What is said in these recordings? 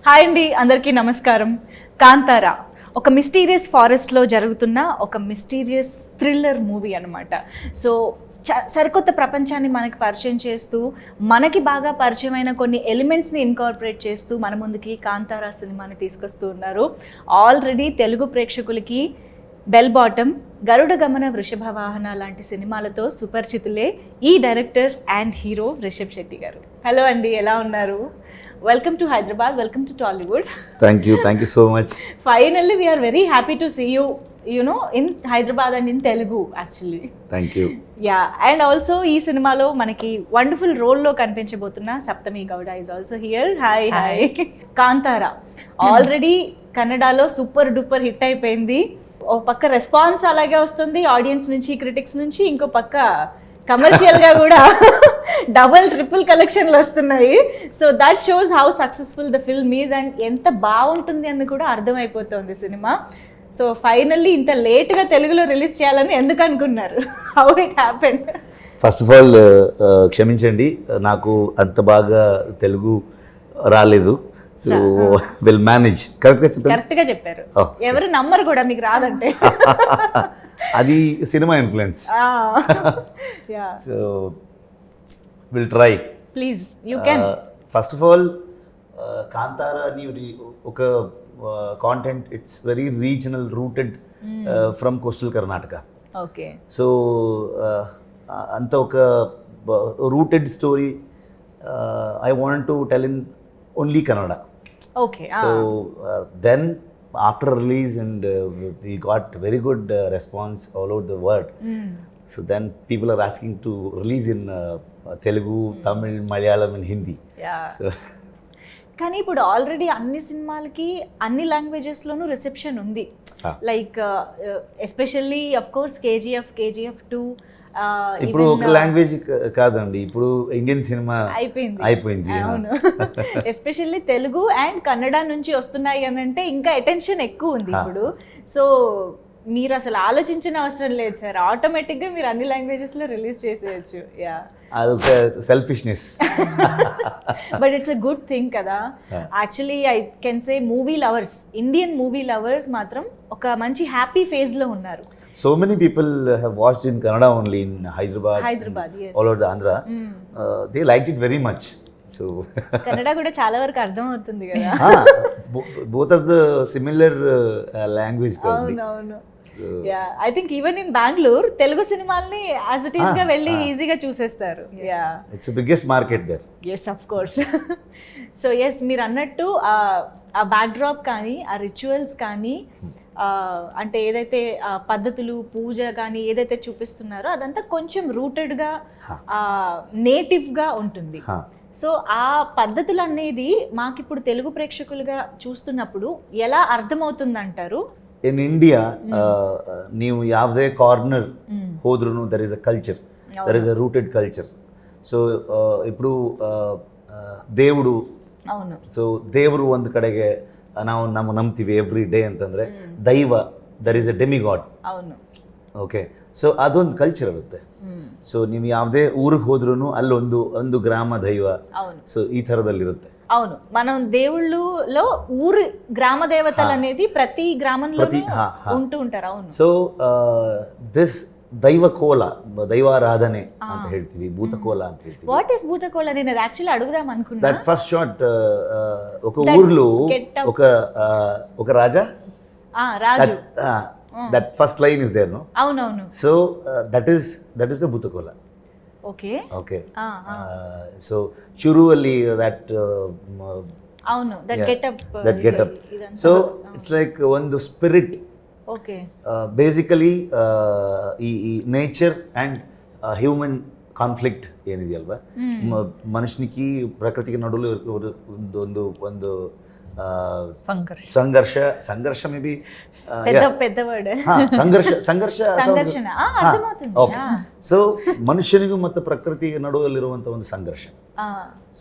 Hi అండి, అందరికీ నమస్కారం. కాంతారా ఒక మిస్టీరియస్ ఫారెస్ట్లో జరుగుతున్న ఒక మిస్టీరియస్ థ్రిల్లర్ మూవీ అనమాట. సో సరికొత్త ప్రపంచాన్ని మనకి పరిచయం చేస్తూ, మనకి బాగా పరిచయమైన కొన్ని ఎలిమెంట్స్ని ఇన్కార్పొరేట్ చేస్తూ మన ముందుకి కాంతారా సినిమాని తీసుకొస్తూ ఉన్నారు. ఆల్రెడీ తెలుగు ప్రేక్షకులకి బెల్ బాటమ్, గరుడ గమన, వృషభ వాహన లాంటి సినిమాలతో సుపరిచితులే ఈ director and hero Rishab Shetty గారు. హలో అండి, ఎలా ఉన్నారు? Welcome to Hyderabad, welcome to Tollywood. Thank you so much. Finally, we are very happy to see you, in Hyderabad and in Telugu actually. Thank you. Yeah, and also ee cinema lo manaki wonderful role lo kanpinchabothunna Sapthami Gowda is also here. Hi. Kantara already Kannada lo super duper hit అయిపోయింది. ఓ పక్క response అలాగే వస్తుంది audience నుంచి, critics నుంచి, ఇంకో పక్క కమర్షియల్గా కూడా డబుల్ ట్రిపుల్ కలెక్షన్లు వస్తున్నాయి. So that shows how successful the film is and ఎంత బాగుంటుంది అని కూడా అర్థమైపోతుంది సినిమా. సో ఫైనల్లీ ఇంత లేట్గా తెలుగులో రిలీజ్ చేయాలని ఎందుకు అనుకున్నారు? How it happen? First of all క్షమించండి, నాకు అంత బాగా తెలుగు రాలేదు. So will manage. కరెక్ట్గా చెప్పారు. ఎవరు నమ్మరు కూడా మీకు రాదంటే. అది cinema influence. So will try. Please you can. First of all Kantara అని ఒక content, it's very regional, rooted from coastal Karnataka. Okay. So అంత ఒక rooted story I want to tell in only Kannada. Okay. So then after release and we got very good response all over the world. So then people are asking to release in Telugu, Tamil, Malayalam and Hindi. Yeah. So కానీ ఇప్పుడు already అన్ని సినిమాలకి అన్ని లాంగ్వేజెస్లోనూ reception ఉంది. Like especially of course KGF 2 ఇప్పుడు ఒక language కాదండి, ఇప్పుడు ఇండియన్ సినిమా అయిపోయింది. అవును. ఎస్పెషల్లీ తెలుగు అండ్ కన్నడ నుంచి వస్తున్నాయి అని అంటే ఇంకా అటెన్షన్ ఎక్కువ ఉంది ఇప్పుడు. సో మీరు అసలు ఆలోచించిన అవసరం లేదు సార్, ఆటోమేటిక్గా మీరు అన్ని లాంగ్వేజెస్లో రిలీజ్ చేసేయచ్చు. యా, అదొక సెల్ఫిష్నెస్. But it's a good thing కదా. Actually I can say movie lovers, Indian movie lovers మాత్రం ఒక మంచి హ్యాపీ ఫేజ్లో ఉన్నారు. So many people have watched in Kannada only in Hyderabad, yes. all over the Andhra. They liked it very much. So Kannada కూడా చాలా వరకు అర్థం అవుతుంది కదా. both of the similar language. అవును. Yeah, I think even in Bengaluru Telugu సినిమాల్ని as it is గా వెళ్ళి ఈజీగా చూసేస్తారు. Yeah, it's biggest market there. Yes, of course. So yes, మీరు అన్నట్టు ఆ బ్యాక్డ్రాప్ కానీ, ఆ రిచువల్స్ కానీ, అంటే ఏదైతే పద్ధతులు, పూజ కానీ ఏదైతే చూపిస్తున్నారో అదంతా కొంచెం రూటెడ్గా, నేటివ్గా ఉంటుంది. సో ఆ పద్ధతులు అనేది మాకు ఇప్పుడు తెలుగు ప్రేక్షకులుగా చూస్తున్నప్పుడు ఎలా అర్థమవుతుంది అంటారు? ఇన్ ఇండియా ನೀವು ಯಾವುದೇ ಕಾರ್ನರ್ ಹೋದ್ರೂ there is a culture, there is a rooted culture. So ఇప్పుడు దేవుడు, అవును, ಸೊ ದೇವರು ಒಂದು ಕಡೆಗೆ ನಾವು ನಂಬ್ತೀವಿ ಎವ್ರಿ ಡೇ ಅಂತಂದರೆ, ದೈವ, ದರ್ ಇಸ್ ಅ ಡೆಮಿಗಾಡ್. అవును. ಓಕೆ, ಸೊ ಅದೊಂದು ಕಲ್ಚರ್ ಇರುತ್ತೆ. ಸೊ ನೀವು ಯಾವುದೇ ಊರಿಗೆ ಹೋದ್ರೂ ಅಲ್ಲೊಂದು ಗ್ರಾಮ ದೈವ, ಸೊ ಈ ಥರದಲ್ಲಿರುತ್ತೆ. అవును, మనం దేవుళ్ళలో ఊరు గ్రామ దేవతలు అనేది ప్రతి గ్రామంలో ఉంటూ ఉంటారు. అవును. సో దిస్ దైవకోల, దైవారాధನೆ ಅಂತ ಹೇಳ್ತೀವಿ, ಭೂತಕೋಲ ಅಂತ ಹೇಳ್ತೀವಿ. What is Bhuta Kola? నేను అది యాక్చువల్లీ అడుగుదాం అనుకున్నా. దట్ ఫస్ట్ షాట్, ఒక ఊర్లో ఒక రాజా, రాజు, that first line is there, no? అవునవును. So that is the Bhuta Kola. Okay. So ಶುರುವಲ್ಲಿ ದಟ್, అవును, that getup. So it's like ಒಂದು ಸ್ಪಿರಿಟ್. ఓకే. ಬೇಸಿಕಲಿ ಈ ನೇಚರ್ ಆ್ಯಂಡ್ ಹ್ಯೂಮನ್ ಕಾನ್ಫ್ಲಿಕ್ಟ್ ಏನಿದೆಯಲ್ವಾ, ಮನುಷ್ಯನಿಗೆ ಪ್ರಕೃತಿಗೆ ನಡುವೆ ಒಂದು ಸಂಘರ್ಷ ಮೇ ಬಿ పెద్ద వర్డ్. ಸಂಘರ್ಷ. ಸೊ ಮನುಷ್ಯನಿಗೂ ಮತ್ತು ಪ್ರಕೃತಿಗೆ ನಡುವಲ್ಲಿರುವಂಥ ಒಂದು ಸಂಘರ್ಷ.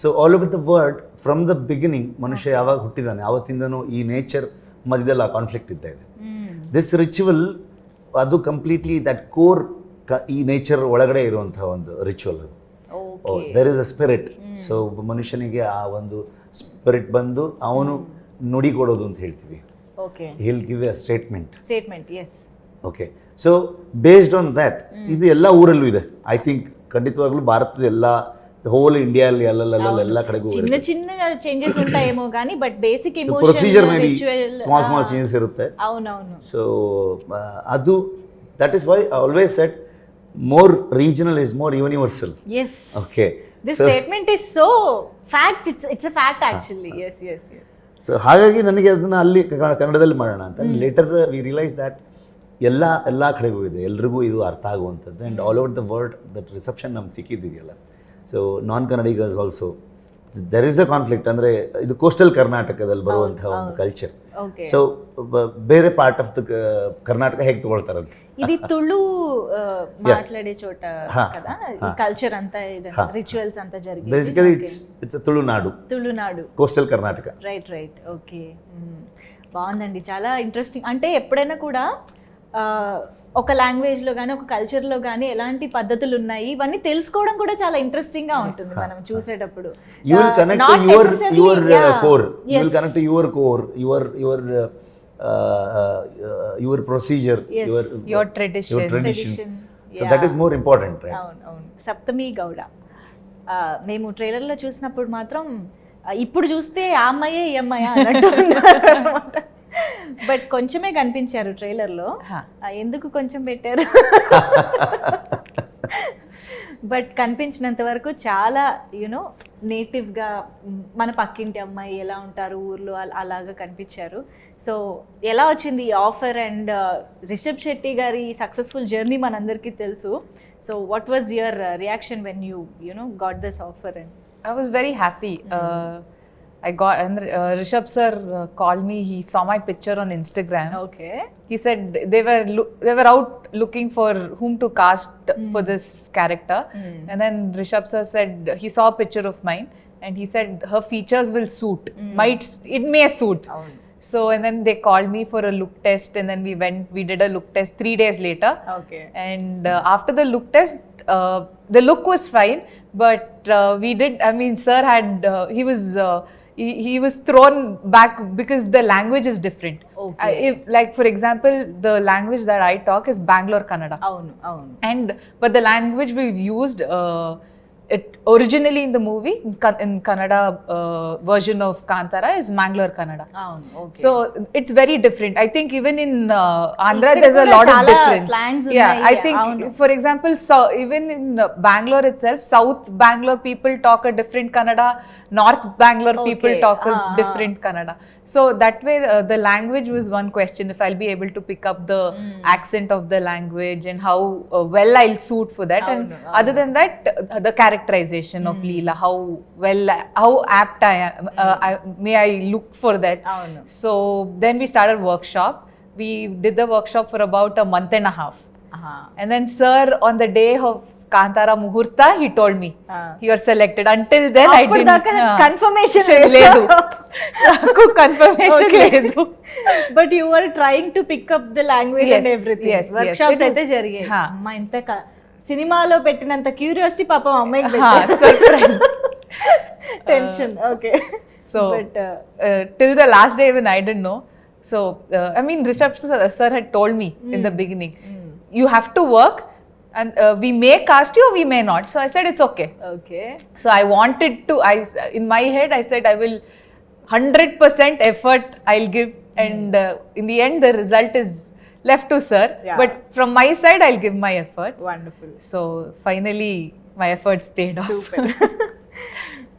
So all over the world, from the beginning, ಮನುಷ್ಯ ಯಾವಾಗ ಹುಟ್ಟಿದಾನೆ ಆವತ್ತಿಂದನೂ ಈ ನೇಚರ್ ಮಧ್ಯದಲ್ಲಿ ಆ ಕಾನ್ಫ್ಲಿಕ್ಟ್ ಇದ್ದ ಇದೆ. ದಿಸ್ ರಿಚುವಲ್ ಅದು ಕಂಪ್ಲೀಟ್ಲಿ ದಟ್ ಕೋರ್, ಈ ನೇಚರ್ ಒಳಗಡೆ ಇರುವಂತಹ ಒಂದು ರಿಚುವಲ್ ಅದು. There is a spirit. So ಮನುಷ್ಯನಿಗೆ ಆ ಒಂದು ಸ್ಪಿರಿಟ್ ಬಂದು ಅವನು ನುಡಿ ಕೊಡೋದು ಅಂತ ಹೇಳ್ತೀವಿ. Okay, he'll give a statement. Yes. Okay, so based on that ಇದು ಎಲ್ಲ ಊರಲ್ಲೂ ಇದೆ. ಐ ಥಿಂಕ್ ಖಂಡಿತವಾಗ್ಲೂ ಭಾರತದ ಎಲ್ಲ ಹೋಲ್ ಇಂಡಿಯಾಲ್ಲಿ ಎಲ್ಲ ಕಡೆಗೂ ಚಿನ್ನ ಚೇಂಜಸ್ ఉంటాయేమో కానీ but basic emotion procedure may be small changes ಇರುತ್ತೆ. అవునవును. ಸೊ ಅದು that is why I always shed more regional is more universal. Yes. Okay. This statement is so fact. It's a fact actually. Yes. So ಹಾಗಾಗಿ ನನಗೆ ಅದನ್ನು ಅಲ್ಲಿ ಕನ್ನಡದಲ್ಲಿ ಮಾಡೋಣ ಅಂತ. ಲೇಟರ್ ವಿ ರಿಯಲೈಸ್ ದ್ಯಾಟ್ ಎಲ್ಲ ಕಡೆಗೂ ಇದೆ, ಎಲ್ರಿಗೂ ಇದು ಅರ್ಥ ಆಗುವಂಥದ್ದು. And all over the world that reception ನಮ್ಗೆ ಸಿಕ್ಕಿದ್ದೀಯಲ್ಲ. ಸೊ ನಾನ್ ಕನ್ನಡಿಗರ್ಸ್ also there is a conflict. ಅಂದರೆ ಇದು ಕೋಸ್ಟಲ್ ಕರ್ನಾಟಕದಲ್ಲಿ ಬರುವಂಥ ಒಂದು ಕಲ್ಚರ್. ಸೊ ಬೇರೆ ಪಾರ್ಟ್ ಆಫ್ ದ ಕರ್ನಾಟಕ ಹೇಗೆ ತಗೊಳ್ತಾರಂತೆ, ఇది తుళు మాట్లాడే చోట కదా ఈ కల్చర్ అంతా ఇదంతా రిచువల్స్ అంతా జరిగేది. Basically it's Tulunadu coastal Karnataka. Right. Okay, బాగుందండి, చాలా ఇంట్రెస్టింగ్. అంటే ఎప్పుడైనా కూడా ఒక లాంగ్వేజ్లో కానీ ఒక కల్చర్లో కానీ ఎలాంటి పద్ధతులు ఉన్నాయి ఇవన్నీ తెలుసుకోవడం కూడా చాలా ఇంట్రెస్టింగ్ గా ఉంటుంది మనం చూసేటప్పుడు. You will connect to your procedure, your traditions. So that is more important, right? అవును. సప్తమి గౌడ మేము ట్రైలర్లో చూసినప్పుడు మాత్రం ఇప్పుడు చూస్తే ఆ అమ్మాయే ఈ అమ్మాయా అన్నట్టు అన్నమాట. బట్ కొంచెమే కనిపించారు ట్రైలర్లో. ఎందుకు కొంచెం పెట్టారు? బట్ కనిపించినంత వరకు చాలా యూనో నేటివ్గా మన పక్కింటి అమ్మాయి ఎలా ఉంటారు ఊర్లో అలాగా కనిపించారు. సో ఎలా వచ్చింది ఈ ఆఫర్? అండ్ రిషబ్ శెట్టి గారి సక్సెస్ఫుల్ జర్నీ మనందరికీ తెలుసు. So what was your reaction when you know got this offer? And I was very happy. I got, and Rishab sir called me. He saw my picture on Instagram. Okay. He said they were out looking for whom to cast for this character. And then Rishab sir said he saw a picture of mine and he said her features will suit. It may suit. So and then they called me for a look test, and then we did a look test 3 days later. Okay. And after the look test, the look was fine, but sir had he was thrown back because the language is different. Okay. Like for example, the language that I talk is Bangalore Kannada. Avunu. But the language we've used it originally in the movie in Kannada version of Kantara is Mangalore Kannada. Okay. So it's very different. I think even in Andhra there's a lot of difference. I think for example, so even in Bangalore itself, South Bangalore people talk a different Kannada, North Bangalore people talk a different Kannada. So that way the language was one question, if I'll be able to pick up the accent of the language and how well I'll suit for that. And other than that, the characterization of Leela, how apt I am, may I look for that. So then we started workshop. We did the workshop for about a month and a half. And then sir on the day of Kantara Muhurta, he told me you are selected. Until then I didn't confirmation ledu. Naku confirmation ledu. But you were trying to pick up the language and everything. Workshops అయితే జరిగాయి. అమ్మా ఇంత సినిమాలో పెట్టినంత curiosity పాపం అమ్మాయికి పెట్టారు. Surprise. Tension. Okay. So till the last day even I didn't know. So Rishab sir had told me in the beginning, you have to work and we may cast you or we may not. So I said it's okay. So I wanted to, in my head I said I will 100% effort I'll give, and in the end the result is left to sir. But from my side I'll give my efforts. Wonderful. So finally my efforts paid off. Super.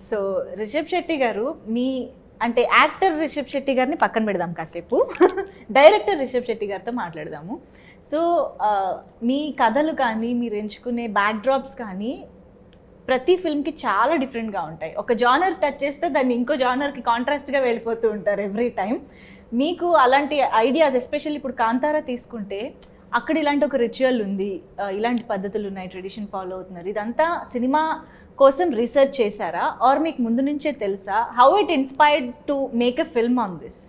So Rishabh Shetty గారు, మీ అంటే actor Rishabh Shetty గారిని పక్కన పెడదాం కాసేపు, director Rishabh Shetty గారితో మాట్లాడదాము. So మీ కథలు కానీ మీరు ఎంచుకునే బ్యాక్డ్రాప్స్ కానీ ప్రతి ఫిల్మ్కి చాలా డిఫరెంట్గా ఉంటాయి. ఒక జానర్ టచ్ చేస్తే దాన్ని ఇంకో జానర్కి కాంట్రాస్ట్గా వెళ్ళిపోతూ ఉంటారు ఎవ్రీ టైం. మీకు అలాంటి ఐడియాస్, ఎస్పెషల్లీ ఇప్పుడు కాంతారా తీసుకుంటే అక్కడ ఇలాంటి ఒక రిచువల్ ఉంది, ఇలాంటి పద్ధతులు ఉన్నాయి, ట్రెడిషన్ ఫాలో అవుతున్నారు, ఇదంతా సినిమా కోసం రీసెర్చ్ చేశారా ఆర్ మీకు ముందు నుంచే తెలుసా? How it inspired to make a film on this?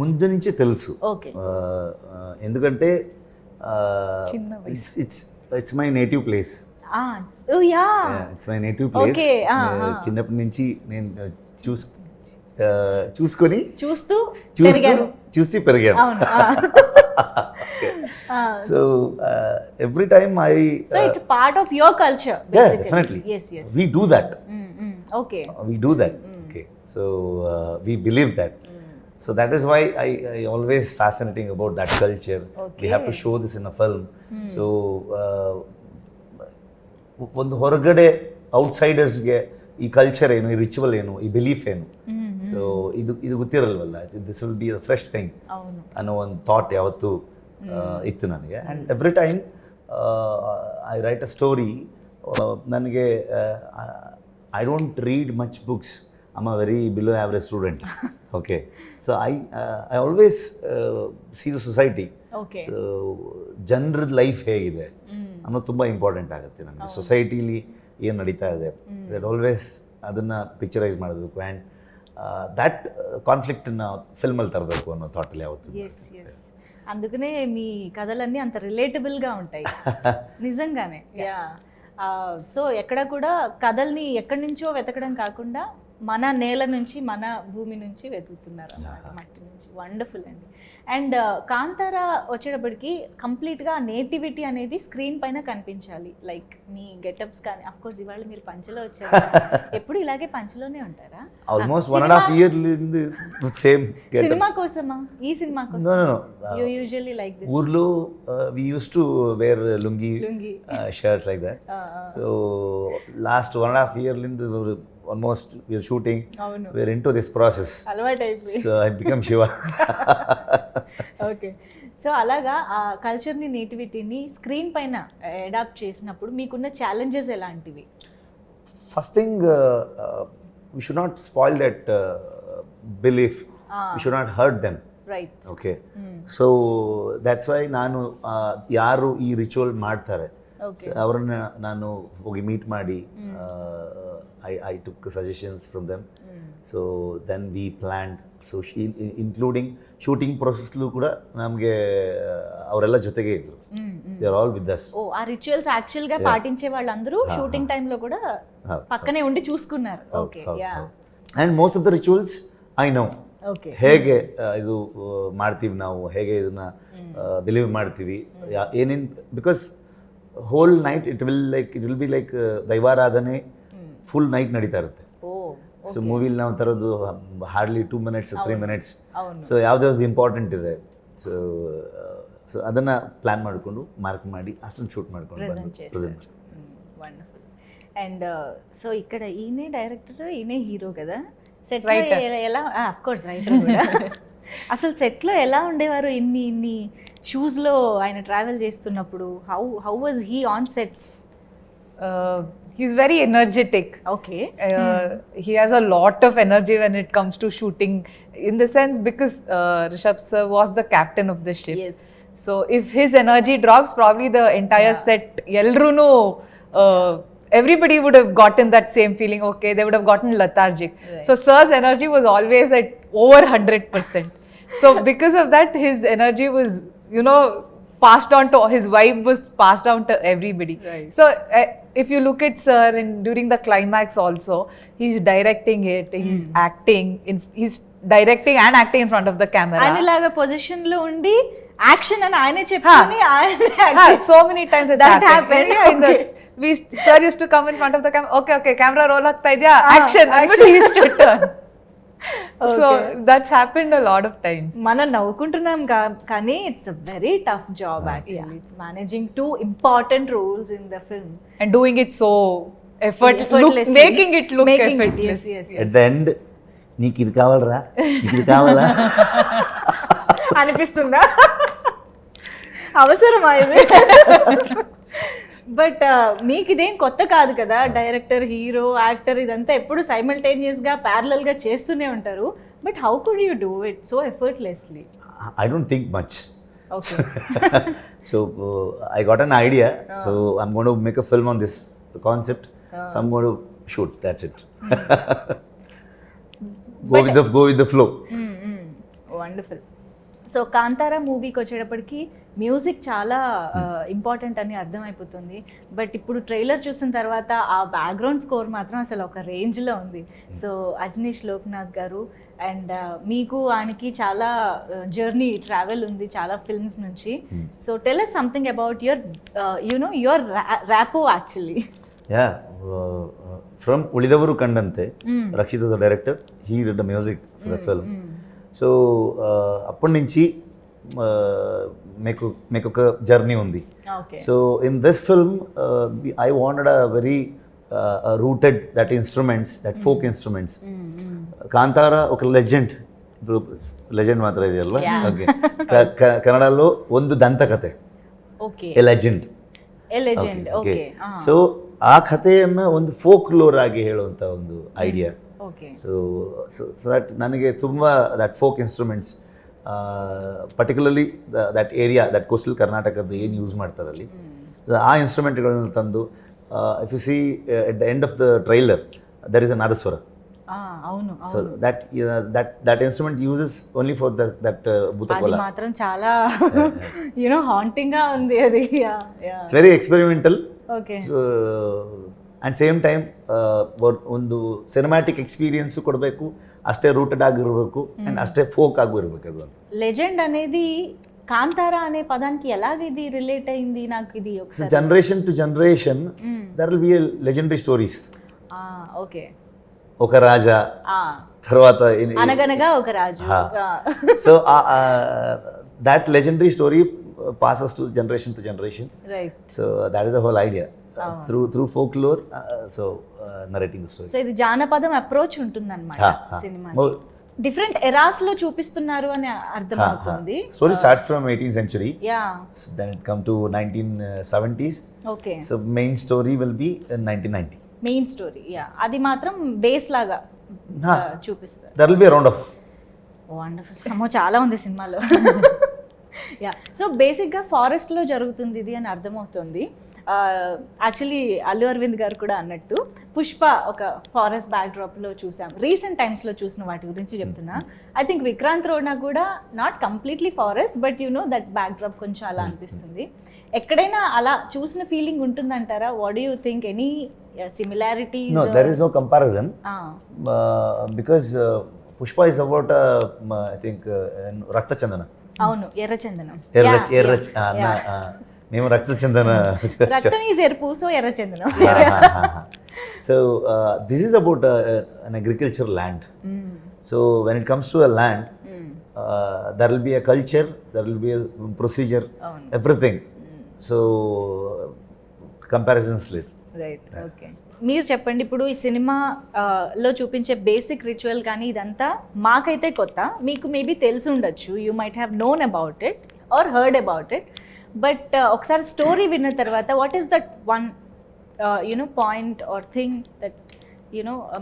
ముందు నుంచే తెలుసు. ఓకే. ఎందుకంటే it's my native place. It's my native place. చిన్నప్పటి నుంచి నేను చూసుకొని చూస్తూ చూసి పెరిగాను. అవును. So every time I so it's part of your culture definitely we do that. Okay. We do that. Okay. So we believe that. So that is why I always fascinating about that culture. We have to show this in a film. So ಒಂದು ಹೊರಗಡೆ ಔಟ್ಸೈಡರ್ಸ್ಗೆ ಈ culture ಏನು, ಈ ritual ಏನು, ಈ belief ಏನು, so ಇದು ಗೊತ್ತಿರಲ್ವಲ್ಲ. This will be a fresh thing ಅನ್ನೋ ಒಂದು ಥಾಟ್ ಯಾವತ್ತೂ ಇತ್ತು ನನಗೆ. And every time I write a story, ನನಗೆ I don't read much books. I'm a very below average student. Okay. So I always see the society. Okay. So ಜನರ life ಹೇಗಿದೆ ಅನ್ನೋದು ತುಂಬ ಇಂಪಾರ್ಟೆಂಟ್ ಆಗುತ್ತೆ ನನಗೆ. ಸೊಸೈಟಿಲಿ ಏನು ನಡೀತಾ ಇದೆ ದಟ್ ಆಲ್ವೇಸ್ ಅದನ್ನು ಪಿಕ್ಚರೈಸ್ ಮಾಡಬೇಕು. ಆ್ಯಂಡ್ ದ್ಯಾಟ್ ಕಾನ್ಫ್ಲಿಕ್ಟನ್ನು ಫಿಲ್ಮಲ್ಲಿ ತರಬೇಕು ಅನ್ನೋ ಥಾಟಲ್ಲಿ ಯಾವತ್ತು. ಎಸ್ అందుకనే మీ కథలన్నీ అంత రిలేటబుల్గా ఉంటాయి నిజంగానే. యా. సో ఎక్కడ కూడా కథల్ని ఎక్కడి నుంచో వెతకడం కాకుండా మన నేల నుంచి, మన భూమి నుంచి వెతుకుతున్నారు అన్నమాట, మట్టి నుంచి. వండర్ఫుల్ అండి. అండ్ కాంతార వచ్చేటప్పటికి కంప్లీట్గా నేటివిటీ అనేది స్క్రీన్ పైన కనిపించాలి. లైక్ మీ గెటప్స్ కానీ, అఫ్ కోర్స్ ఇవాళ మీరు పంచలో వచ్చారు, ఎప్పుడు ఇలాగే పంచలోనే ఉంటారా? Almost 1.5 years same getup. Cinema కోసమా? ఈ సినిమా కోసం? No you usually like this. ఊర్లో we used to wear lungi shirts like that. So last 1.5 years almost we are shooting. We're into this process. So I become Shiva. Okay. So అలాగా ఆ కల్చర్ని, నేటివిటీని screen పైన adapt చేసినప్పుడు మీకున్న challenges ఎలాంటివి? First thing, we should not spoil that belief. We should not hurt them. Right. Okay. So that's why ನಾನು ಯಾರು ಈ ರಿಚುವಲ್ ಮಾಡ್ತಾರೆ ಅವರನ್ನ ನಾನು ಹೋಗಿ ಮೀಟ್ ಮಾಡಿ I took suggestions from them. So then we planned. So including shooting processಲು ಕೂಡ ನಮಗೆ ಅವರೆಲ್ಲ ಜೊತೆಗೆ ಇದ್ರು. They are all with us. ఓ, ఆ రిచువల్స్ యాక్చువల్ గా పాటించే వాళ్ళందరూ షూటింగ్ టైం లో కూడా పక్కనే ఉండి చూసుకున్నారు. Okay. Yeah. And most of the rituals I know. Okay. ಹೇಗೆ ಇದು ಮಾಡ್ತೀವಿ ನಾವು, ಹೇಗೆ ಇದನ್ನ ಬಿಲೀವ್ ಮಾಡ್ತೀವಿ, ಏನೇನು, because whole night it will be like ದೈವಾರಾಧನೆ ಫುಲ್ ನೈಟ್ ನಡೀತಾ ಇರುತ್ತೆ. ಸೊ ಮೂವಿಲಿ ನಾವು ತರೋದು ಹಾರ್ಡ್ಲಿ 2 minutes 3 minutes. ಸೊ ಯಾವ್ದಾವ್ದು ಇಂಪಾರ್ಟೆಂಟ್ ಇದೆ, ಸೊ ಅದನ್ನು ಪ್ಲ್ಯಾನ್ ಮಾಡಿಕೊಂಡು ಮಾರ್ಕ್ ಮಾಡಿ ಅಷ್ಟನ್ನು ಶೂಟ್ ಮಾಡ್ಕೊಂಡು ಪ್ರೆಸೆಂಟ್. వండర్ఫుల్. అండ్ సో ఇక్కడ ఈయనే డైరెక్టర్, ఈయనే హీరో కదా. సెట్ ఎలా, ఆఫ్ కోర్స్ రైటర్ కూడా. అసలు సెట్లో ఎలా ఉండేవారు ఇన్ని షూస్లో ఆయన ట్రావెల్ చేస్తున్నప్పుడు? How was he on sets? He's very energetic. Okay. He has a lot of energy when it comes to shooting, in the sense because Rishab sir was the captain of the ship. Yes. So if his energy drops, probably the entire set, Elruno, everybody would have gotten that same feeling. Okay, they would have gotten lethargic. Right. So sir's energy was always at over 100%. So because of that, his energy was, passed on to, his vibe was passed down to everybody. Right. So if you look at sir during the climax also, he's directing it, he's acting, he's directing and acting in front of the camera. ఆయనలాగా position లో ఉండి action అని ఆయనే చెప్పుకొని so many times that happened. Yeah, sir used to come in front of the camera. Okay, camera roll agta idya, action. He used to turn. So that's happened a lot of times. మనం నవ్వుకుంటున్నాం కానీ it's a very tough job actually. It's managing 2 important roles in the film and doing it so effortlessly, making it look effortless. Yes. At the end, నీకు ఇది కావాలరా, ఇది కావాలా అనిపిస్తుందా? అవసరమా ఇది? బట్ మీకు ఇదేం కొత్త కాదు కదా, డైరెక్టర్, హీరో, యాక్టర్ ఇదంతా ఎప్పుడు సైమల్టేనియస్గా ప్యారలల్గా చేస్తూనే ఉంటారు. But how could you do it so effortlessly? I don't think much. Okay. So I got an idea. So I'm going to make a film on this concept. So I'm going to shoot. That's it. Go with the flow. Wonderful. So Kantara మూవీకి వచ్చేటప్పటికి music చాలా important అని అర్థమైపోతుంది. But ఇప్పుడు trailer చూసిన తర్వాత ఆ background score మాత్రం అసలు ఒక రేంజ్లో ఉంది. సో అజనీష్ లోక్నాథ్ గారు అండ్ మీకు ఆయనకి చాలా జర్నీ ట్రావెల్ ఉంది చాలా ఫిల్మ్స్ నుంచి. So tell us something about your rapport actually. Yeah, from Ulidavaru Kandante Rakshit the director, he did the music for the film. So అప్పటి నుంచి మీకు ఒక జర్నీ ఉంది. So in this film I wanted a very rooted that instruments, that folk instruments. Kantara ఒక legend ಮಾತ್ರ ಇದೆಯಲ್ವಾ? Okay. ಕನ್ನಡಲ್ಲೂ ಒಂದು ದಂತಕಥೆ, A legend. So ಆ ಕಥೆಯನ್ನು ಒಂದು ಫೋಕ್ ಲೋರ್ ಆಗಿ ಹೇಳುವಂಥ ಒಂದು ಐಡಿಯಾ. ಸೊ ದಟ್ ನನಗೆ ತುಂಬ that folk instruments, particularly that area, that coastal ಕರ್ನಾಟಕದ್ದು ಏನು ಯೂಸ್ ಮಾಡ್ತಾರಲ್ಲಿ ಆ ಇನ್ಸ್ಟ್ರೂಮೆಂಟ್ಗಳನ್ನು ತಂದು, if you see at the end of the trailer there is a nadaswara. So that instrument uses only for that Bhuta Kola. మాత్రం చాలా హాంటింగ్ గా ఉంది అది. It's very experimental. Okay. So and same time ಒಂದು ಸಿನಿಮ್ಯಾಟಿಕ್ ಎಕ್ಸ್ಪೀರಿಯನ್ಸ್ ಕೊಡಬೇಕು, ಅಷ್ಟೇ ರೂಟೆಡ್ ಆಗಿರಬೇಕು and ಅಷ್ಟೇ ಫೋಕ್ ಆಗೂ ಇರಬೇಕು. ಅದು లెజెండ్ అనేది కాంతారా అనే పదానికి ఎలాగ ఇది రిలేట్ అయింది నాకు ఇది ఒకసారి. Generation to generation there will be legendary stories. Okay. ఒక రాజా, తర్వాత అనగనగా ఒక రాజు. So that legendary story passes to generation, right? So that is the whole idea, through folklore, so narrating the story. So ఇది జానపదం అప్రోచ్ ఉంటుందన్నమాట cinema. Different eras లో చూపిస్తున్నారు అని అర్థమవుతుంది. Story starts from 18th century. Yeah. So then it come to 1970s. Okay. So main story will be in 1990. Main story, yeah, అది మాత్రం base లాగా చూపిస్తారు. That will be around of wonderful. అమ్మో చాలా ఉంది సినిమాలో. యా, సో బేసిక్గా ఫారెస్ట్లో జరుగుతుంది ఇది అని అర్థమవుతుంది. యాక్చువల్లీ అల్లు అరవింద్ గారు కూడా అన్నట్టు పుష్ప ఒక ఫారెస్ట్ బ్యాక్డ్రాప్లో చూసాం. రీసెంట్ టైమ్స్లో చూసిన వాటి గురించి చెప్తున్నా. ఐ థింక్ విక్రాంత్ రోడ్నా కూడా not completely forest, but that backdrop కొంచెం అలా అనిపిస్తుంది. ఎక్కడైనా అలా చూసిన ఫీలింగ్ ఉంటుందంటారా? What do you think? Any similarities? No, there is no comparison. Because Pushpa is about I think Rakta Chandana. అవును, ఎర్ర చందనం. మేము రక్త చందన. రక్తం ఈజ్ ఎరుపు, సో ఎర్ర చందనం. So this is about an agricultural land. So when it comes to a land, there will be a culture, there will be a procedure, everything. So comparisons లేదు. రైట్. ఓకే, మీరు చెప్పండి. ఇప్పుడు ఈ సినిమాలో చూపించే బేసిక్ రిచువల్ కానీ ఇదంతా మాకైతే కొత్త, మీకు మేబీ తెలిసి ఉండొచ్చు. You might have known about it or heard about it. But ఒకసారి స్టోరీ విన్న తర్వాత what is that one point or thing that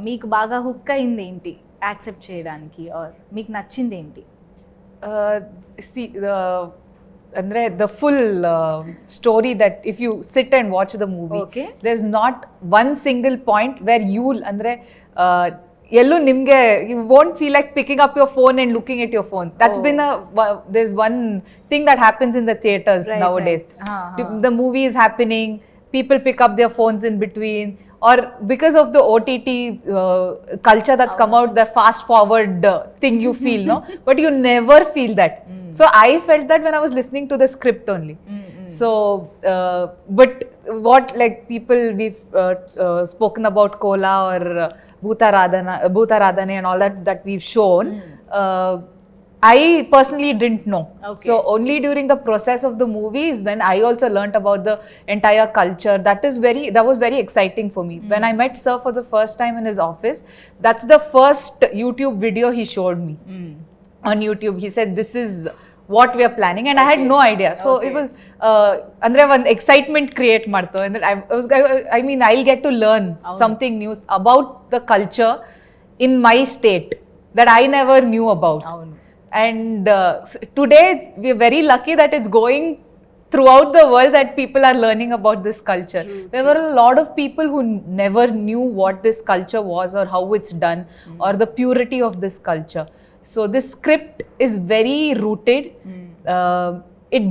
మీకు బాగా హుక్ అయింది ఏంటి యాక్సెప్ట్ చేయడానికి, ఆర్ మీకు నచ్చింది ఏంటి? Andre the full story, that if you sit and watch the movie, okay, there's not one single point where you'll andre yellu nimge you won't feel like picking up your phone and looking at your phone. That's been there's one thing that happens in the theaters nowadays. The movie is happening, people pick up their phones in between, or because of the OTT culture that's come out, the fast forward thing you feel, no? But you never feel that. So I felt that when I was listening to the script only. So but what, like, people we've spoken about Kola or Bhutaradhane and all that we've shown, I personally didn't know. Okay. So only during the process of the movie is when I also learnt about the entire culture. That was very exciting for me. When I met Sir for the first time in his office, that's the first YouTube video he showed me. On YouTube, he said, this is what we are planning, and I had no idea. So it was andre one excitement create marto, and I mean I'll get to learn something new about the culture in my state that I never knew about. And today we are very lucky that it's going throughout the world, that people are learning about this culture. There were a lot of people who never knew what this culture was or how it's done or the purity of this culture. So this script is very rooted. it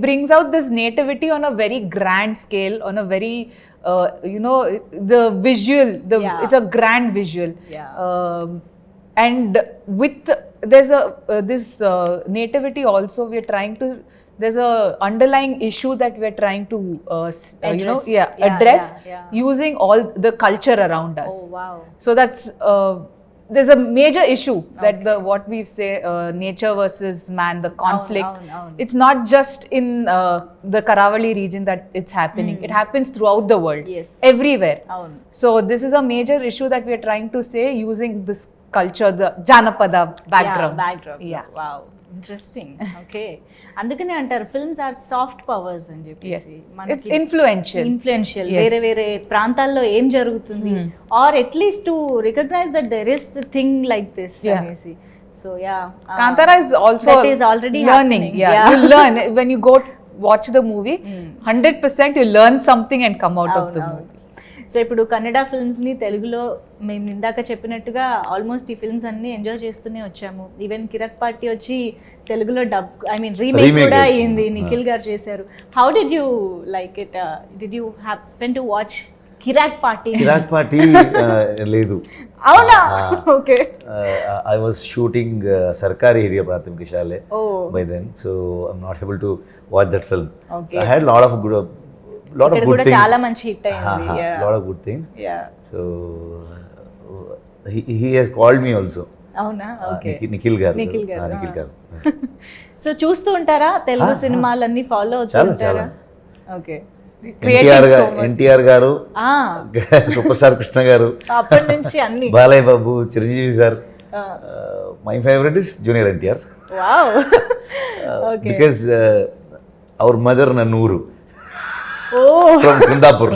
brings out this nativity on a very grand scale, on a very the visual, it's a grand visual. And with there's a this nativity also, we are trying to, there's a underlying issue that we are trying to address using all the culture around us. Oh wow. So that's there's a major issue that what we say nature versus man, the conflict. It's not just in the Karavali region that it's happening. It happens throughout the world. Yes. Everywhere. So this is a major issue that we are trying to say using this culture, the Janapada background. Yeah. Wow. Interesting. Okay, అందుకనే అంటారు films are soft powers అని చెప్పేసి. మనకి influential వేరే వేరే ప్రాంతాల్లో ఏం జరుగుతుంది, or at least to recognise that there is the thing like this అనేసి. So yeah, Kantara is also that is already learning. You learn when you go watch the movie. 100% you learn something and come out of the movie. So ఇప్పుడు కన్నడ ఫిల్మ్స్ని తెలుగులో మేము ఇందాక చెప్పినట్టుగా almost ఈ films అన్ని enjoy చేస్తూనే వచ్చాము. ఈవెన్ కిరక్ పార్టీ వచ్చి తెలుగులో రీమేక్ కూడా అయ్యింది, నిఖిల్ గారు చేశారు. How did you like it? Did you happen to watch Kirik Party? Kirik Party లేదు. అవునా? Okay. I was shooting Sarkari area Prathimik Shale by then, so I'm not able to watch that film. Okay. So I had lot of good things. చాలా మంచి hit అయింది. lot of good things. So he has called me also. అవునా? Okay. Nikhil గారు. So చూస్తూ ఉంటారా తెలుగు సినిమాలన్నీ? Follow అవుతుంటారా? Okay. NTR గారు, super star Krishna గారు, అప్పటి నుంచి అన్ని, Balayya Babu, Chiranjeevi sir. My favourite is junior NTR. Wow. Okay. Because our mother నన్నూరు from Kundapur.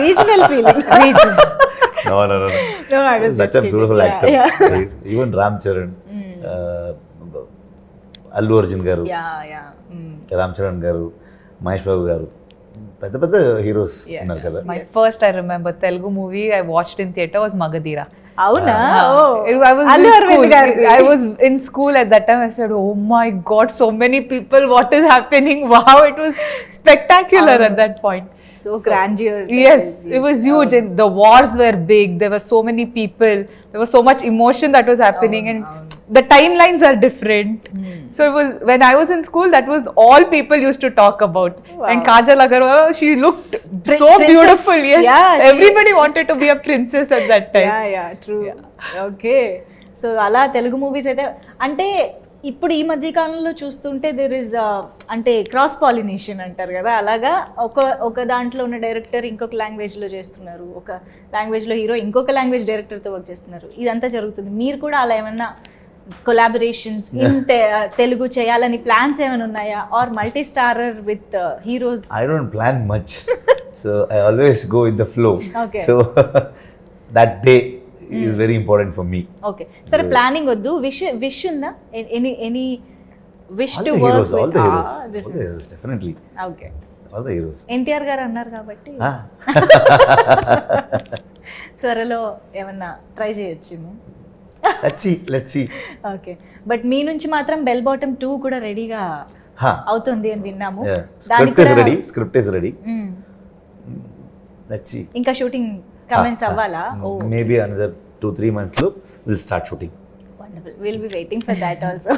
Regional feeling. No, I was such a beautiful actor. Even Ram Charan, Allu Arjun garu, Ram Charan garu, Mahesh Babu garu, పెద్ద heroes ఉన్నారు కదా. My first, I remember Telugu movie I watched in theater was Magadira. అవునా? I was in school at that time. I said, oh my god, so many people, what is happening? Wow, it was spectacular at that point. So grandeur. Yes, it was huge, and the wars were big. There were so many people, there was so much emotion that was happening, and the timelines are different. So it was, when I was in school, that was all people used to talk about. And Kajal Agarwal, she looked so beautiful. Yes, everybody wanted to be a princess at that time. True. Okay, so అలా Telugu movies అయితే, అంటే ఇప్పుడు ఈ మధ్య కాలంలో చూస్తుంటే there is అంటే cross pollination అంటారు కదా, అలాగా ఒక దాంట్లో ఉన్న డైరెక్టర్ ఇంకొక లాంగ్వేజ్లో చేస్తున్నారు, ఒక లాంగ్వేజ్లో హీరో ఇంకొక లాంగ్వేజ్ డైరెక్టర్తో వర్క్ చేస్తున్నారు. ఇదంతా జరుగుతుంది. మీరు కూడా అలా ఏమన్నా కొలాబరేషన్స్ ఇన్ తెలుగు చేయాలని ప్లాన్స్ ఏమైనా ఉన్నాయా? Or multi starrer with heroes? I don't plan much. So I always go with the flow. Okay. So that day is very important for me. Okay. సరే, ప్లానింగ్ వద్దు, విష్ ఉందా? Any wish to all work the with? heroes, definitely. Okay. All the heroes. NTR గారు అన్నారు కాబట్టి త్వరలో ఏమన్నా try చేయొచ్చేమో. Let's see. Okay. But మీ నుంచి మాత్రం బెల్ బాటమ్ 2 కూడా రెడీగా అవుతుంది అని విన్నాము. Script is ready. Let's see. ఇంకా షూటింగ్ కమెంట్స్ అవ్వాలా? Maybe another 2-3 months లో we'll start shooting. Wonderful. We'll be waiting for that also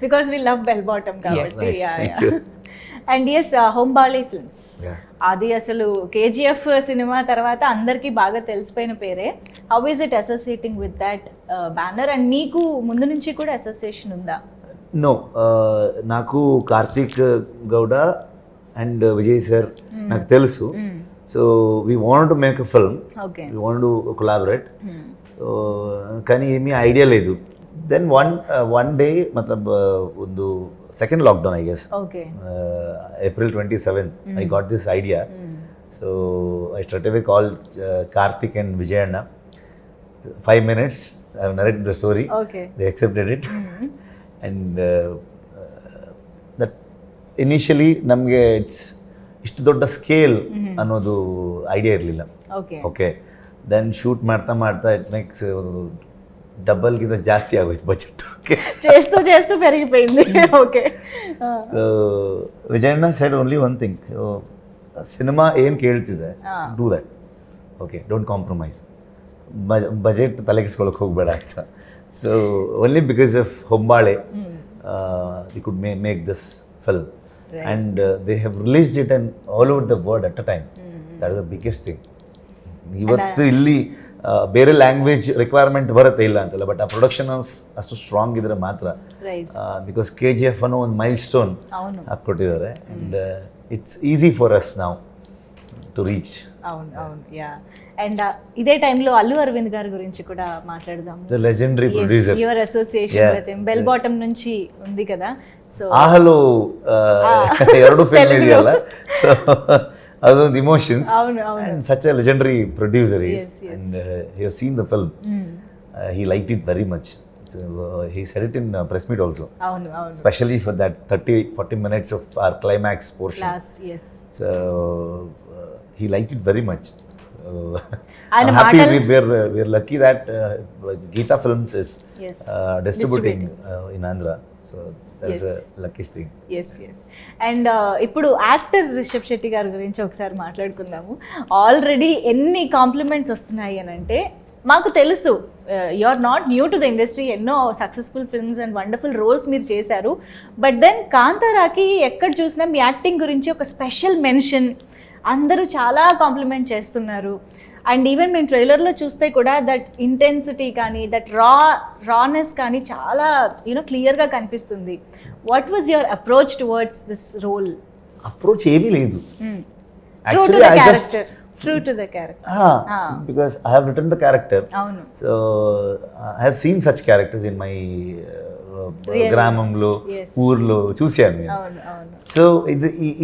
because we love bell bottom కాబట్టి. Thank you. And yes, Hombale films, అది అసలు KGF సినిమా తర్వాత అందరికీ బాగా తెలిసిపోయిన పేరే. How is it associating with that banner? And మీకు ముందు నుంచి కూడా అసోసియేషన్ ఉందా? నో, నాకు కార్తిక్ గౌడ అండ్ విజయ్ సార్ నాకు తెలుసు. So we want to make a film, we want to collaborate. కానీ ఏమీ ఐడియా లేదు. దెన్ వన్ డే మతలబ్ ಒಂದು second lockdown, I guess. Okay. April 27th, I got this idea. So I straight away called Karthik and Vijayana. 5 minutes, I have narrated the story. Okay. They accepted it. And that initially ನಮಗೆ ಇಷ್ಟು ದೊಡ್ಡ scale ಅನ್ನೋದು idea ಇರಲಿಲ್ಲ. Okay. Okay. Then shoot ಮಾಡ್ತಾ it makes ಡಬಲ್ಗಿಂತ ಜಾಸ್ತಿ ಆಗೋಯ್ತು budget. Okay, చేస్తూ చేస్తూ పెరిగిపోయింది. ఓకే, ವಿಜಯಣ್ಣ ಸೈಡ್ ಓನ್ಲಿ ಒನ್ ಥಿಂಗ್, ಸಿನಿಮಾ ಏನು ಕೇಳ್ತಿದೆ do that, okay, don't compromise, budget ತಲೆಗೆಡ್ಸ್ಕೊಳಕ್ಕೆ ಹೋಗಬೇಡ ಅಂತ. So only because of Hombale we could make this film and they have released it and all over the world at a time. That is the biggest thing. ಇವತ್ತು ಇಲ್ಲಿ ಬೇರೆ language requirement ಬರುತ್ತೆ, ಇಲ್ಲ ಅಂತಲ್ಲ, but ಆ ಪ್ರೊಡಕ್ಷನ್ ಅಷ್ಟು strong ಇದ್ರೆ ಮಾತ್ರ. ಬಿಕಾಸ್ KGF ಅನ್ನೋ ಒಂದು ಮೈಲ್ ಸ್ಟೋನ್ ಹಾಕ್ಕೊಟ್ಟಿದ್ದಾರೆ and it's easy for us ನಾವು టు రీచ్. అవును అవును, యా. అండ్ ఇదే టైంలో అల్లు అరవింద్ గారి గురించి కూడా మాట్లాడదాం. The legendary producer, your association with him, bell bottom నుంచి ఉంది కదా. సో ఆహలో ಎರಡು ಫಿಲ್ಮ್ ಇದೆಯಲ್ಲ, ಸೊ ಅದೊಂದು ಇಮೋಷನ್ಸ್. అవును అవును, and such a legendary producer he is, and he has seen the film. He liked it very much. So, he said it in press meet also. అవును అవును, especially for that 30-40 minutes of our climax portion. last, yes. So he liked it very much. And I'm happy we're lucky that Geeta Films is distributing in Andhra. So that's a luckiest thing. Yes, yes. And ఇప్పుడు actor Rishabh Shetty గారి గురించి ఒకసారి మాట్లాడుకుందాము. Already ఎన్ని compliments వస్తున్నాయి అని అంటే, మాకు తెలుసు you are not new to the industry, ఎన్నో successful films and wonderful roles మీరు చేశారు. బట్ దెన్ కాంతారాకి ఎక్కడ చూసినా మీ యాక్టింగ్ గురించి ఒక స్పెషల్ మెన్షన్, అందరూ చాలా కాంప్లిమెంట్ చేస్తున్నారు. అండ్ ఈవెన్ మేము ట్రైలర్లో చూస్తే కూడా దట్ ఇంటెన్సిటీ కానీ, దట్ రానెస్ కానీ చాలా క్లియర్గా కనిపిస్తుంది. What was your approach towards this role? Approach ఏమీ లేదు, actually I just true to the character. Because I have written the character. Avunu. So I have seen such characters in my ಗ್ರಾಮಂలో, ಊರ್లో చూశాను నేను. అవును అవును. ಸೊ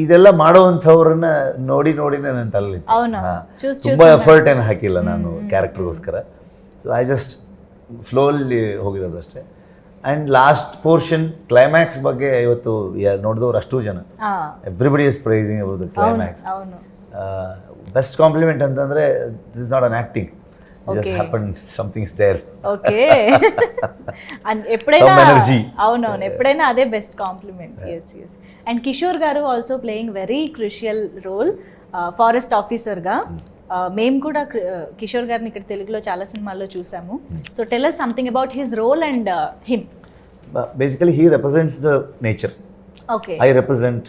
ಇದೆಲ್ಲ ಮಾಡೋವಂಥವ್ರನ್ನ ನೋಡಿ ನನ್ನ ತಲೆಯಲ್ಲಿ ತುಂಬ ಎಫರ್ಟ್ ಏನು ಹಾಕಿಲ್ಲ ನಾನು ಕ್ಯಾರೆಕ್ಟರ್ಗೋಸ್ಕರ. ಸೊ ಐ ಜಸ್ಟ್ ಫ್ಲೋಲ್ಲಿ ಹೋಗಿರೋದಷ್ಟೇ. ಆ್ಯಂಡ್ ಲಾಸ್ಟ್ ಪೋರ್ಷನ್ ಕ್ಲೈಮ್ಯಾಕ್ಸ್ ಬಗ್ಗೆ ಇವತ್ತು ನೋಡಿದವ್ರು ಅಷ್ಟು ಜನ, everybody is praising about the climax. Best compliment ಅಂತಂದರೆ this is not an acting, just happened, something is there. Okay. And ఎప్పుడైనా అవునవును, ఎప్పుడైనా అదే best compliment. yes yes. And Kishore గారు also playing very crucial role forest ఆఫీసర్గా. మేము కూడా కిషోర్ గారిని ఇక్కడ తెలుగులో చాలా సినిమాల్లో చూసాము. So tell us something about his role and him. Basically he represents the nature. Okay. I represent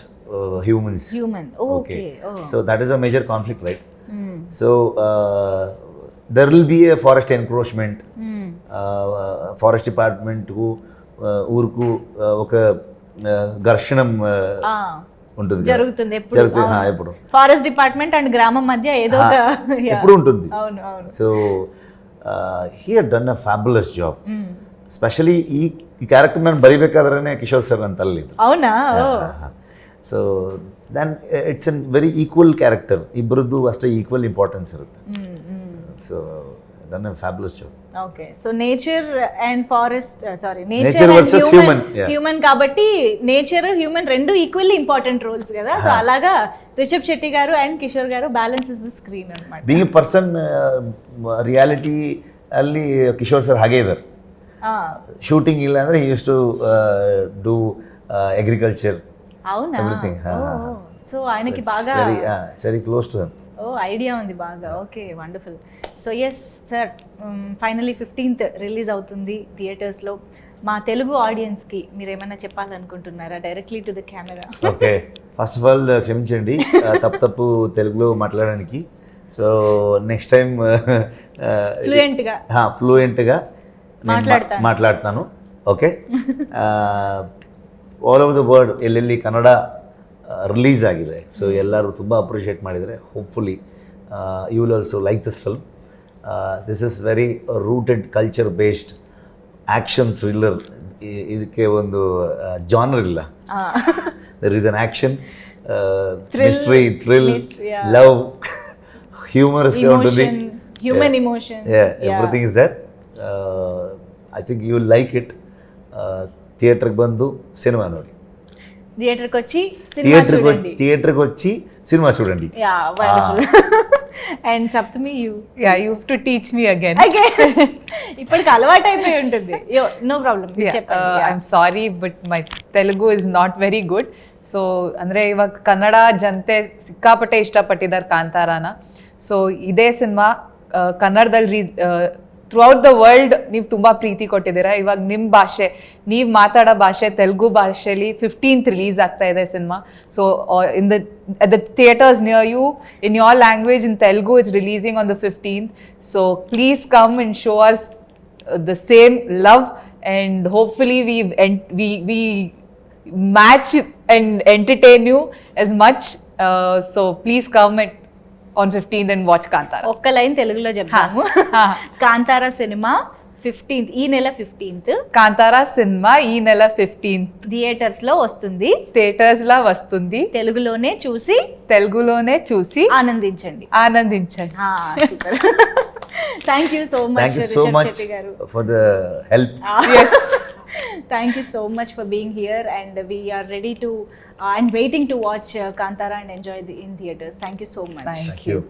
humans. Human. Okay. So that is a major conflict, right? So there will be a forest encroachment. Forest డిపార్ట్మెంట్కు ఊరుకు ఒక ఘర్షణం ఉంటుంది, జరుగుతుంది ఎప్పుడు forest department and గ్రామం మధ్య ఏదో ఒక ఎప్పుడు ఉంటుంది. అవును అవును. So he had done a fabulous job. Specially ಈ ಕ್ಯಾರೆಕ್ಟರ್ ನಾನು ಬರಿಬೇಕಾದ್ರೆ ಕಿಶೋರ್ ಸರ್ ನನ್ನ ತಲೆಯಿತ್ತು. అవునా? So then it's an very equal character, ಇಬ್ಬರದ್ದು ಅಷ್ಟೇ ಈಕ್ವಲ್ ಇಂಪಾರ್ಟೆನ್ಸ್ ಇರುತ್ತೆ. So done a fabulous job. Okay, so nature and forest, nature versus human. Human కాబట్టి నేచర్ హ్యూమన్ రెండు ఈక్వల్లీ ఇంపార్టెంట్ రోల్స్ కదా. సో అలాగా రిషబ్ శెట్టి గారు అండ్ కిషోర్ గారు బ్యాలెన్సెస్ ది స్క్రీన్ అన్నమాట. ಬೀಯಿಂಗ್ ಎ ಪರ್ಸನ್ ರಿಯಾಲಿಟಿ ಅಲ್ಲಿ ಕಿಶೋರ್ ಸರ್ ಹಾಗೆ ಇದ್ದಾರೆ. ಶೂಟಿಂಗ್ ಇಲ್ಲ ಅಂದ್ರೆ he used to do agriculture. అవునా? Everything. సో ఆయనకి బాగా very close to him. ఐడియా ఉంది బాగా. Okay, wonderful. So yes sir, finally 15th release అవుతుంది థియేటర్స్లో. మా తెలుగు ఆడియన్స్కి మీరు ఏమైనా చెప్పాలనుకుంటున్నారా directly to the camera? Okay, first of all క్షమించండి తప్పు తెలుగులో మాట్లాడడానికి. సో నెక్స్ట్ టైం ఫ్లూయెంట్గా మాట్లాడతాను. Okay, all over the world ಎಲ್ಲೆಲ್ಲಿ ಕನ್ನಡ ರಿಲೀಸ್ ಆಗಿದೆ, ಸೊ ಎಲ್ಲರೂ ತುಂಬ ಅಪ್ರಿಷಿಯೇಟ್ ಮಾಡಿದರೆ. Hopefully you will also like this film. This is very rooted culture based action thriller. ಇದಕ್ಕೆ ಒಂದು ಜಾನರ್ ಇಲ್ಲ, there is an action, mystery, thrill, love, హ్యూమరస్గా ఉంటుంది, human emotion, everything is that. I think you will like it. ಥಿಯೇಟ್ರಿಗೆ ಬಂದು cinema ನೋಡಿ. థియేటర్కి వచ్చి సినిమా చూడండి. థియేటర్కి వచ్చి సినిమా చూడండి. Yeah wonderful. And Saptami you you have to teach me again. ఇప్పటికి అలవాటు అయిపోయి ఉంటుంది. No problem. I'm sorry but my Telugu is not very good. So ಅಂದರೆ ಇವಾಗ ಕನ್ನಡ ಜನತೆ ಸಿಕ್ಕಾಪಟ್ಟೆ ಇಷ್ಟಪಟ್ಟಿದ್ದಾರೆ ಕಾಂತಾರಾನ. ಸೊ ಇದೇ ಸಿನಿಮಾ ಕನ್ನಡದಲ್ಲಿ ಥ್ರೂಔಟ್ ದ ವರ್ಲ್ಡ್ ನೀವು ತುಂಬ ಪ್ರೀತಿ ಕೊಟ್ಟಿದ್ದೀರಾ. ಇವಾಗ ನಿಮ್ಮ ಭಾಷೆ, ನೀವು ಮಾತಾಡೋ ಭಾಷೆ ತೆಲುಗು ಭಾಷೆಯಲ್ಲಿ 15th ರಿಲೀಸ್ ಆಗ್ತಾ ಇದೆ cinema. So in the theatres near you in your language in Telugu it's releasing on the 15th. So please come and show us the same love, and hopefully we match and entertain you as much. So please come on 15th and watch Kantara. ఒక్క line తెలుగులో చెప్తాము. Kantara cinema 15th, ఈ నెల 15th Kantara cinema ఈ నెల 15th theatres లో వస్తుంది. Theatres లా వస్తుంది. తెలుగులోనే చూసి ఆనందించండి. Super. Thank you so much, Rishab Shetty garu, for the help. Yes. Thank you so much for being here, and we are ready to and waiting to watch Kantara and enjoy in theaters. Thank you so much. Thank you.